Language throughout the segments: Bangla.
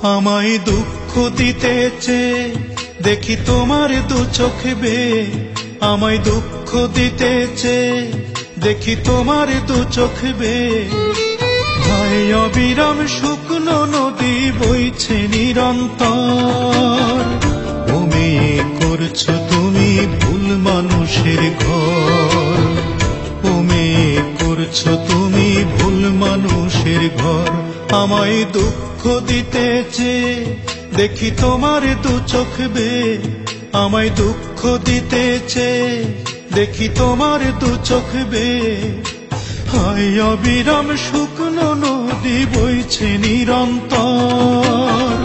আমায় দুঃখ দিতে চেয়ে দেখি তোমার দু চোখ বেয়ে, আমায় দুঃখ দিতে চেয়ে দেখি তোমার দু চোখ বেয়ে। হায় অবিরাম শুকনো নদী বইছে নিরন্তর, ও মেয়ে করছো তুমি ভুল মানুষের ঘর, ও মেয়ে করছো তুমি ভুল মানুষের ঘর। আমায় দুঃখ দিতে চেয়ে দেখি তোমার দু চোখ বেয়ে, আমায় দুঃখ দিতে চেয়ে দেখি তোমার দু চোখ বেয়ে। হায় অবিরাম শুকনো নদী বইছে নিরন্তর,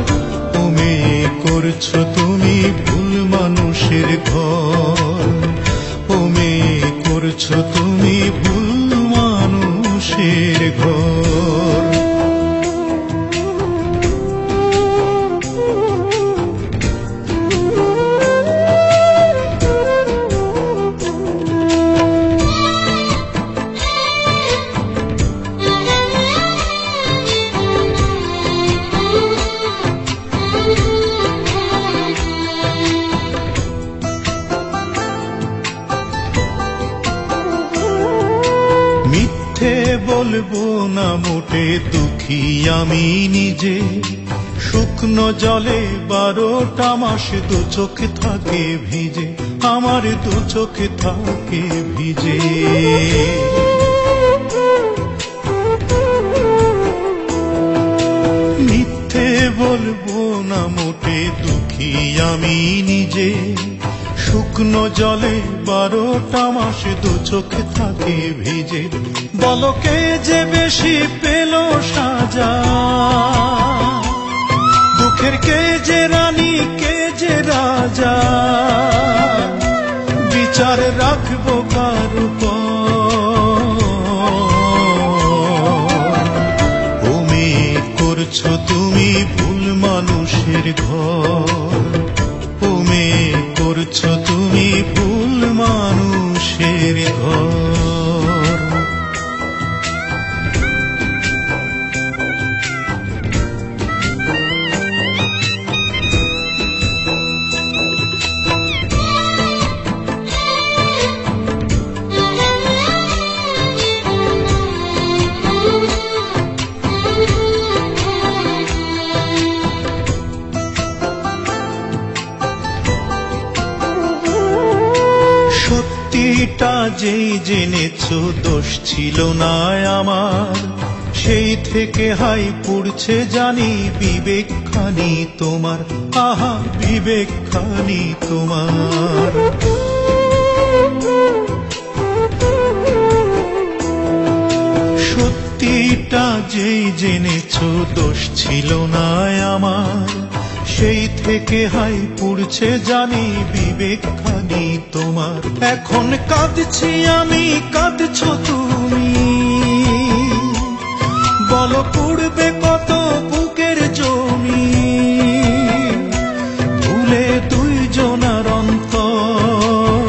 ও মেয়ে করছো তুমি ভুল মানুষের ঘর, ও মেয়ে করছো তুমি ভুল মানুষের ঘর। মিথ্যে বলবো না মোটে দুঃখী আমি নিজে, শুকনো জলে 12টা মাস দু চোখ থাকে ভিজে, আমার দু চোখ থাকে ভিজে। মিথ্যে বলবো না মোটে দুঃখী আমি নিজে, শুকনো জলে 12টা মাস দু চোখ থাকে ভিজে। বলো কে যে বেশি পেল সাজা, দুঃখের কে যে রানী কে যে রাজা, বিচার রাখবো কার উপর। ও মেয়ে করছো তুমি ভুল মানুষের ঘর, ও মেয়ে করছো তুমি ভুল মানুষের ঘর। সত্যিটা যেই জেনেছো দোষ ছিল না আমার, সেই থেকে হাই পুড়ছে জানি বিবেকখানি তোমার, আহা বিবেকখানি তোমার। সত্যিটা যেই জেনেছো দোষ ছিল না আমার, সেই থেকে হাই পুড়ছে জানি বিবেকখানি তোমার। এখন কাঁদছি আমি কাঁদছো তুমি, বলো পুড়বে কত বুকের জমি, ভুলে দুইজনার অন্তর।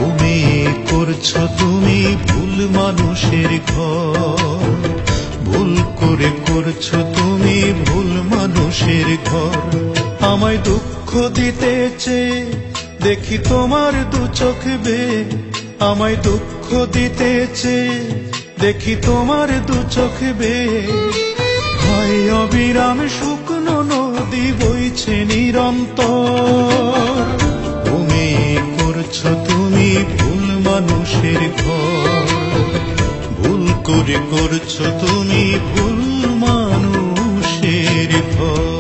ও মেয়ে করছো তুমি ভুল মানুষের ঘর, ভুল করে করছো তুমি ভুল মানুষের ঘর। আমায় দুঃখ দিতে চেয়ে দেখি তোমার দু চোখ বেয়ে, আমায় দুঃখ দিতে চেয়ে দেখি তোমার দু চোখ বেয়ে। হায় অবিরাম শুকনো নদী বইছে নিরন্তর, ও মেয়ে করছো তুমি ভুল মানুষের ঘর, ভুল করে করছো তুমি ভুল মানুষের ঘর।